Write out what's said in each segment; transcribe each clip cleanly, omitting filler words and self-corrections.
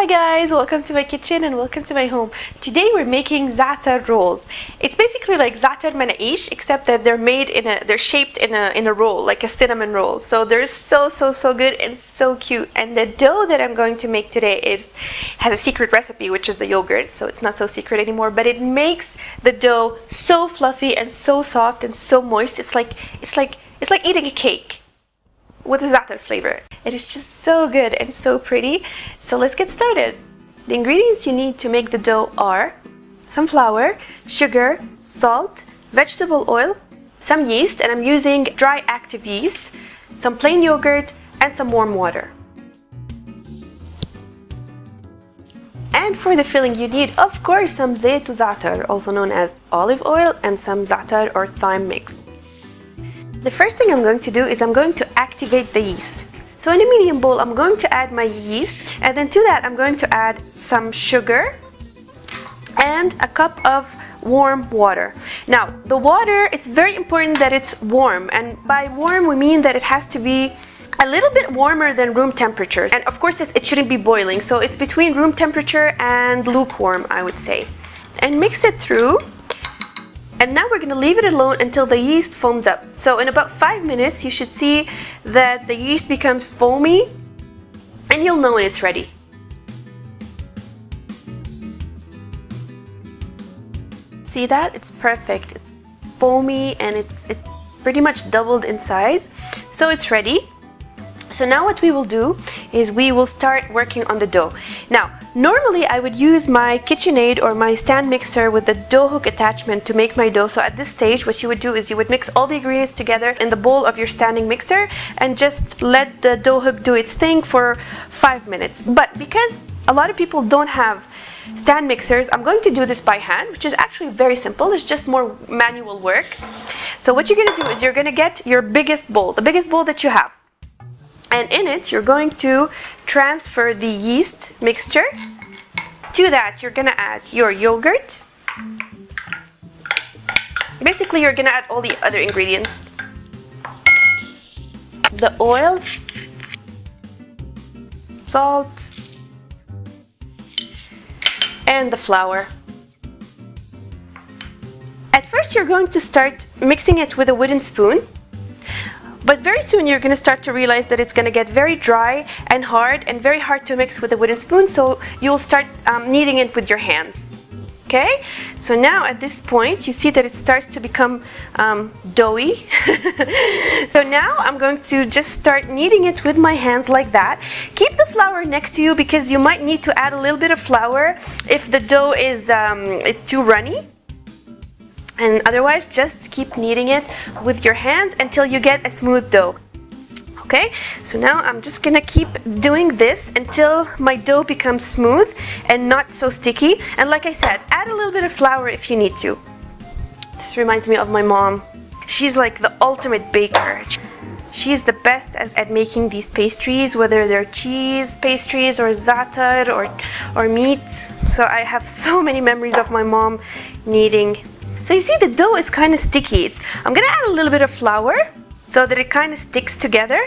Hi guys, welcome to my kitchen and welcome to my home. Today we're making Za'atar rolls. It's basically like Za'atar manakeesh, except that they're shaped in a roll, like a cinnamon roll. So they're so good and so cute. And the dough that I'm going to make today has a secret recipe, which is the yogurt. So it's not so secret anymore, but it makes the dough so fluffy and so soft and so moist. It's like eating a cake with a Za'atar flavor. It is just so good and so pretty. So let's get started. The ingredients you need to make the dough are some flour, sugar, salt, vegetable oil, some yeast, and I'm using dry active yeast, some plain yogurt, and some warm water. And for the filling you need, of course, some Za'atar, also known as olive oil, and some Za'atar or thyme mix. The first thing I'm going to do is I'm going to activate the yeast. So in a medium bowl, I'm going to add my yeast, and then to that I'm going to add some sugar and a cup of warm water. Now, the water, it's very important that it's warm, and by warm we mean that it has to be a little bit warmer than room temperature. And of course it shouldn't be boiling, so it's between room temperature and lukewarm, I would say. And mix it through. And now we're going to leave it alone until the yeast foams up. So in about 5 minutes, you should see that the yeast becomes foamy, and you'll know when it's ready. See that? It's perfect. It's foamy and it's pretty much doubled in size. So it's ready. So now what we will do is we will start working on the dough. Now, normally I would use my KitchenAid or my stand mixer with the dough hook attachment to make my dough. So at this stage, what you would do is you would mix all the ingredients together in the bowl of your standing mixer and just let the dough hook do its thing for 5 minutes. But because a lot of people don't have stand mixers, I'm going to do this by hand, which is actually very simple. It's just more manual work. So what you're going to do is you're going to get your biggest bowl, the biggest bowl that you have. And in it, you're going to transfer the yeast mixture. To that, you're going to add your yogurt. Basically, you're going to add all the other ingredients. The oil, salt, and the flour. At first, you're going to start mixing it with a wooden spoon. But very soon you're going to start to realize that it's going to get very dry and very hard to mix with a wooden spoon, so you'll start kneading it with your hands. Okay? So now at this point you see that it starts to become doughy. So now I'm going to just start kneading it with my hands like that. Keep the flour next to you because you might need to add a little bit of flour if the dough is too runny. And otherwise, just keep kneading it with your hands until you get a smooth dough. Okay, so now I'm just gonna keep doing this until my dough becomes smooth and not so sticky. And like I said, add a little bit of flour if you need to. This reminds me of my mom. She's like the ultimate baker. She's the best at making these pastries, whether they're cheese pastries or za'atar or meat. So I have so many memories of my mom kneading. So you see the dough is kind of sticky. I'm gonna add a little bit of flour so that it kind of sticks together.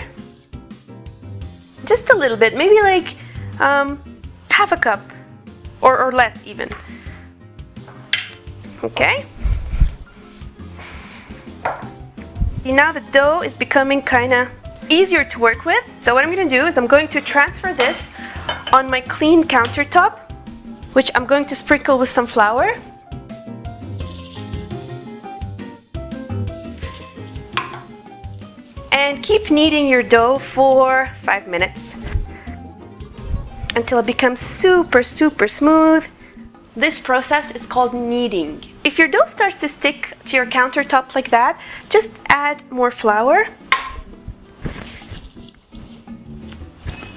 Just a little bit, maybe like half a cup or less even. Okay. Now the dough is becoming kind of easier to work with. So what I'm gonna do is I'm going to transfer this on my clean countertop, which I'm going to sprinkle with some flour. And keep kneading your dough for 5 minutes until it becomes super smooth. This process is called kneading. If your dough starts to stick to your countertop like that, just add more flour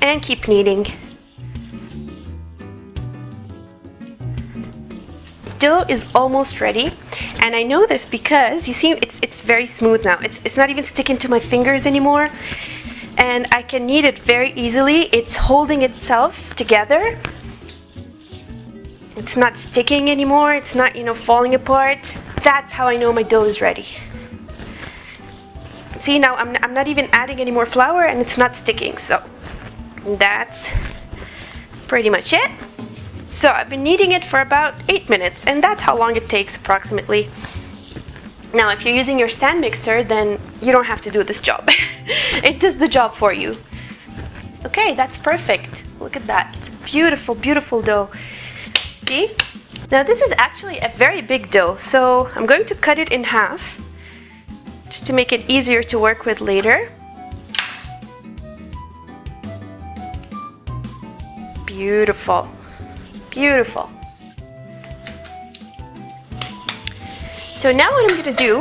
and keep kneading. Dough is almost ready, and I know this because you see it's very smooth now. It's not even sticking to my fingers anymore, and I can knead it very easily. It's holding itself together. It's not sticking anymore. It's not, falling apart. That's how I know my dough is ready. See, now I'm not even adding any more flour and it's not sticking, so that's pretty much it. So I've been kneading it for about 8 minutes, and that's how long it takes approximately. Now, if you're using your stand mixer, then you don't have to do this job. It does the job for you. Okay, that's perfect. Look at that. It's a beautiful, beautiful dough. See? Now this is actually a very big dough, so I'm going to cut it in half just to make it easier to work with later. Beautiful. Beautiful. So now what I'm going to do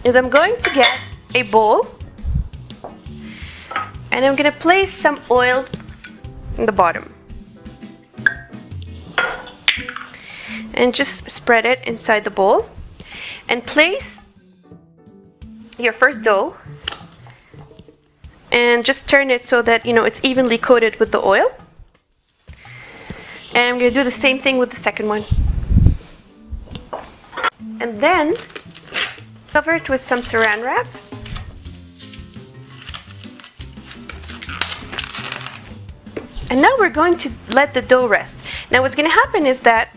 is I'm going to get a bowl and I'm going to place some oil in the bottom and just spread it inside the bowl and place your first dough and just turn it so that it's evenly coated with the oil. And I'm going to do the same thing with the second one. And then cover it with some saran wrap. And now we're going to let the dough rest. Now what's going to happen is that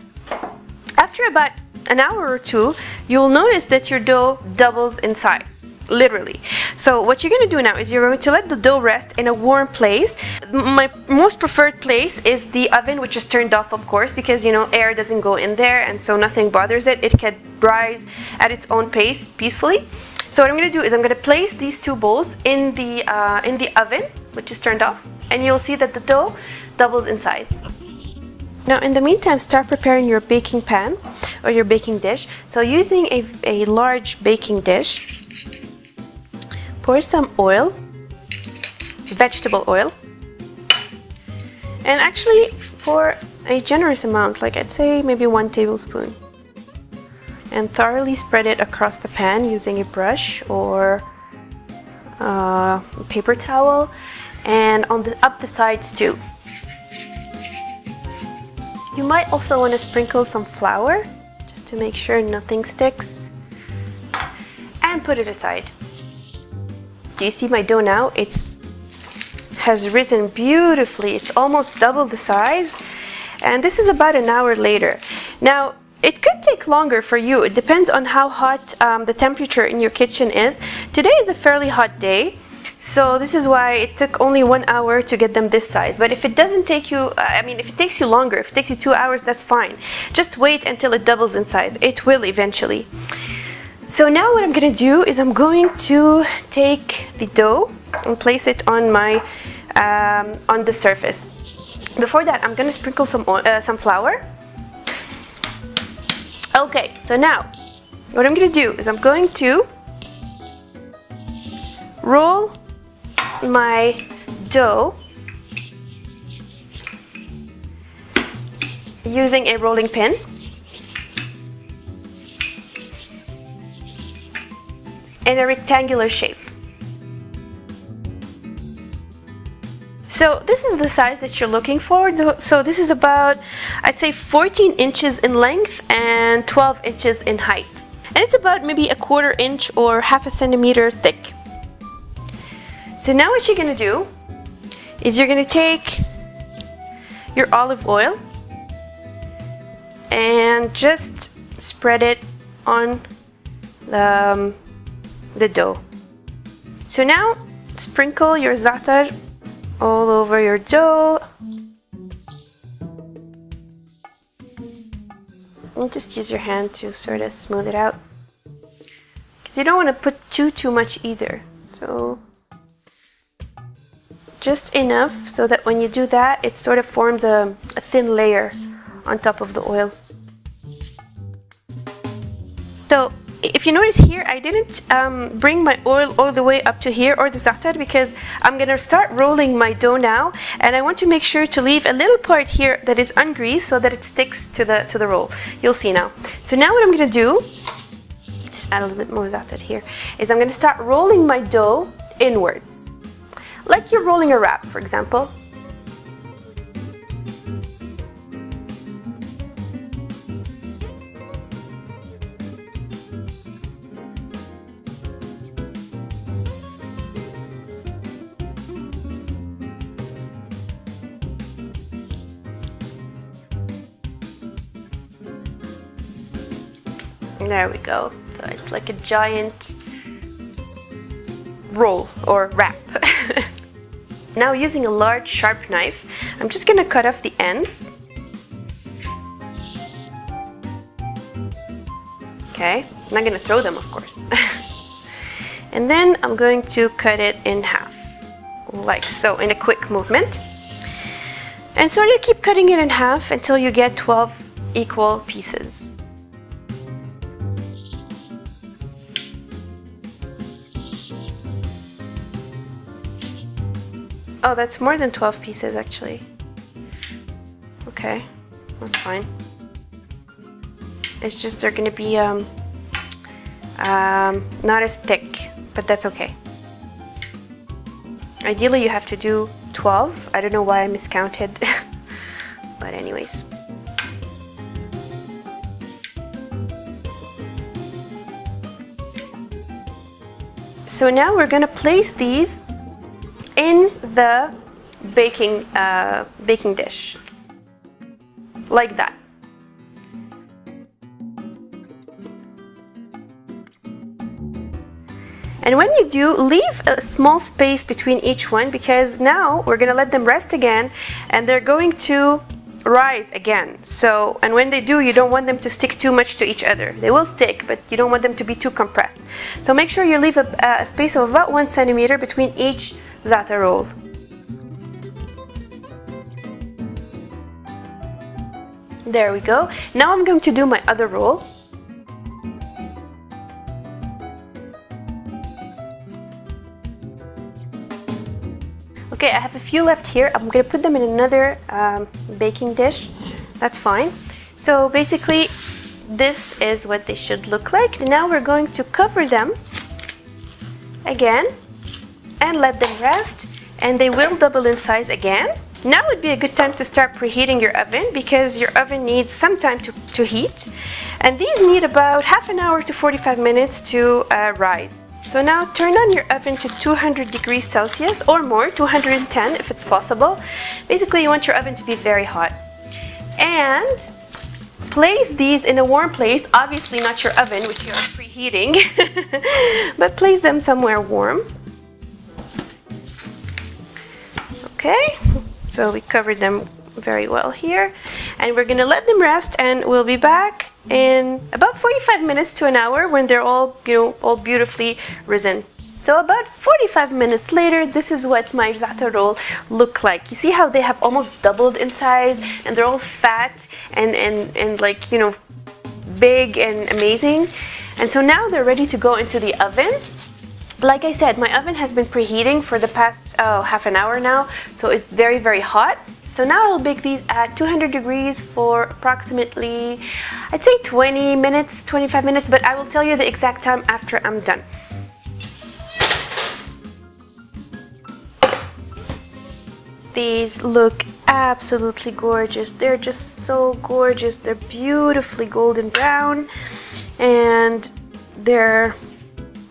after about an hour or two, you'll notice that your dough doubles in size, literally. So what you're going to do now is you're going to let the dough rest in a warm place. My most preferred place is the oven, which is turned off, of course, because air doesn't go in there, and so nothing bothers it. It can rise at its own pace peacefully. So what I'm going to do is I'm going to place these two bowls in the oven, which is turned off, and you'll see that the dough doubles in size. Now in the meantime, start preparing your baking pan or your baking dish. So using a large baking dish, pour some oil, vegetable oil, and actually pour a generous amount, like I'd say maybe 1 tablespoon, and thoroughly spread it across the pan using a brush or a paper towel, and up the sides too. You might also want to sprinkle some flour just to make sure nothing sticks, and put it aside. Do you see my dough now? It has risen beautifully. It's almost double the size, and this is about an hour later. Now it could take longer for you. It depends on how hot the temperature in your kitchen is. Today is a fairly hot day, so this is why it took only 1 hour to get them this size. But if it doesn't take you, if it takes you longer, if it takes you 2 hours, that's fine. Just wait until it doubles in size. It will eventually. So now what I'm going to do is I'm going to take the dough and place it on my on the surface. Before that, I'm going to sprinkle some flour. Okay, so now what I'm going to do is I'm going to roll my dough using a rolling pin. In a rectangular shape. So this is the size that you're looking for. So this is about, I'd say 14 inches in length and 12 inches in height. And it's about maybe a 1/4 inch or 1/2 centimeter thick. So now what you're going to do is you're going to take your olive oil and just spread it on the dough. So now sprinkle your za'atar all over your dough. And just use your hand to sort of smooth it out, because you don't want to put too much either. So just enough so that when you do that, it sort of forms a thin layer on top of the oil. So if you notice here, I didn't bring my oil all the way up to here, or the za'atar, because I'm gonna start rolling my dough now, and I want to make sure to leave a little part here that is ungreased so that it sticks to the roll. You'll see now. So now what I'm gonna do, just add a little bit more za'atar here, is I'm gonna start rolling my dough inwards, like you're rolling a wrap, for example. There we go. So it's like a giant roll or wrap. Now using a large sharp knife, I'm just gonna cut off the ends. Okay, I'm not gonna throw them, of course. And then I'm going to cut it in half, like so, in a quick movement. And so you keep cutting it in half until you get 12 equal pieces. Oh, that's more than 12 pieces actually. Okay, that's fine. It's just they're gonna be not as thick, but that's okay. Ideally you have to do 12. I don't know why I miscounted. But anyways. So now we're gonna place these in the baking dish, like that. And when you do, leave a small space between each one, because now we're gonna let them rest again and they're going to rise again. So, and when they do, you don't want them to stick too much to each other. They will stick, but you don't want them to be too compressed. So make sure you leave a space of about 1 centimeter between each Za'atar roll. There we go. Now I'm going to do my other roll. Okay, I have a few left here. I'm going to put them in another baking dish. That's fine. So basically, this is what they should look like. Now we're going to cover them again and let them rest, and they will double in size again. Now would be a good time to start preheating your oven, because your oven needs some time to heat, and these need about half an hour to 45 minutes to rise. So now turn on your oven to 200 degrees Celsius or more, 210 if it's possible. Basically you want your oven to be very hot. And place these in a warm place, obviously not your oven which you are preheating, but place them somewhere warm. Okay, so we covered them very well here, and we're gonna let them rest, and we'll be back in about 45 minutes to an hour when they're all, all beautifully risen. So about 45 minutes later, this is what my Za'atar roll look like. You see how they have almost doubled in size, and they're all fat and like, big and amazing. And so now they're ready to go into the oven. Like I said, my oven has been preheating for the past half an hour now, so it's very, very hot. So now I'll bake these at 200 degrees for approximately, I'd say 20 minutes, 25 minutes, but I will tell you the exact time after I'm done. These look absolutely gorgeous. They're just so gorgeous. They're beautifully golden brown, and they're,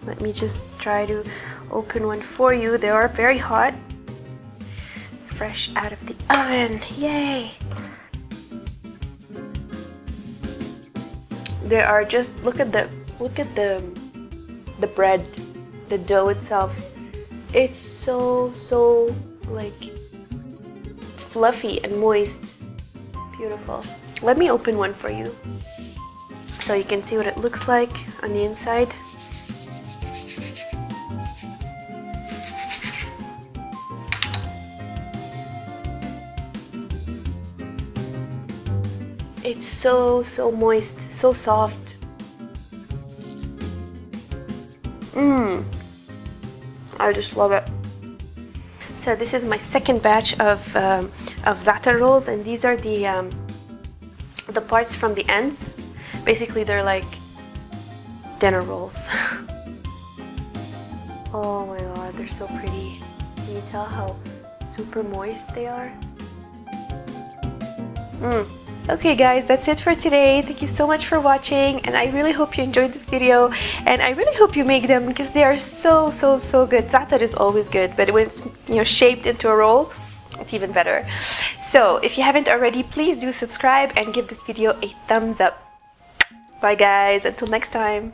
let me just try to open one for you. They are very hot, fresh out of the oven. Yay! They are just, look at the bread, the dough itself. It's so like fluffy and moist. Beautiful. Let me open one for you so you can see what it looks like on the inside. It's so moist, so soft. I just love it. So this is my second batch of Za'atar rolls, and these are the parts from the ends. Basically, they're like dinner rolls. Oh my god, they're so pretty. Can you tell how super moist they are? Okay guys, that's it for today. Thank you so much for watching, and I really hope you enjoyed this video, and I really hope you make them because they are so good. Za'atar is always good, but when it's shaped into a roll, it's even better. So if you haven't already, please do subscribe and give this video a thumbs up. Bye guys, until next time.